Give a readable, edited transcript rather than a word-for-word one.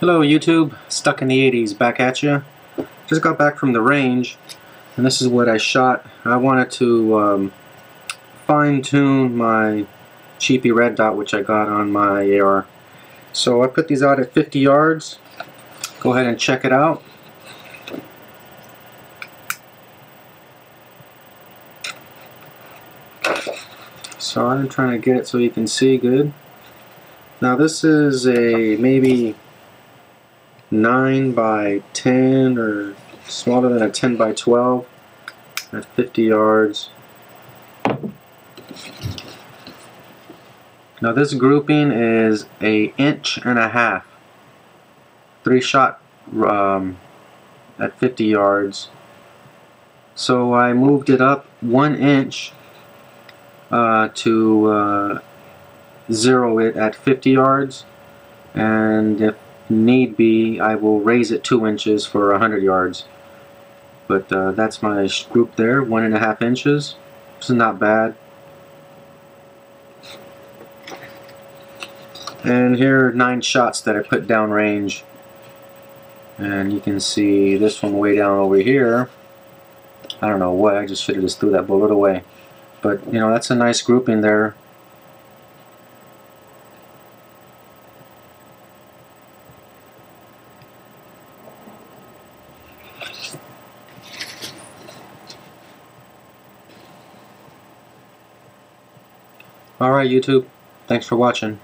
Hello YouTube, stuck in the 80s, back at you. Just got back from the range and this is what I shot. I wanted to fine-tune my cheapy red dot which I got on my AR. So I put these out at 50 yards. Go ahead and check it out. So I'm trying to get it so you can see good. Now this is a maybe 9 by 10 or smaller than a 10 by 12 at 50 yards. Now this grouping is an inch and a half, 3-shot at 50 yards. So I moved it up 1 inch to zero it at 50 yards, and if need be I will raise it 2 inches for 100 yards. But that's my group there, 1.5 inches. This is not bad. And here are 9 shots that I put down range, and you can see this one way down over here. I don't know what, I just should have just threw that bullet away. But you know, that's a nice grouping there. Alright YouTube, thanks for watching.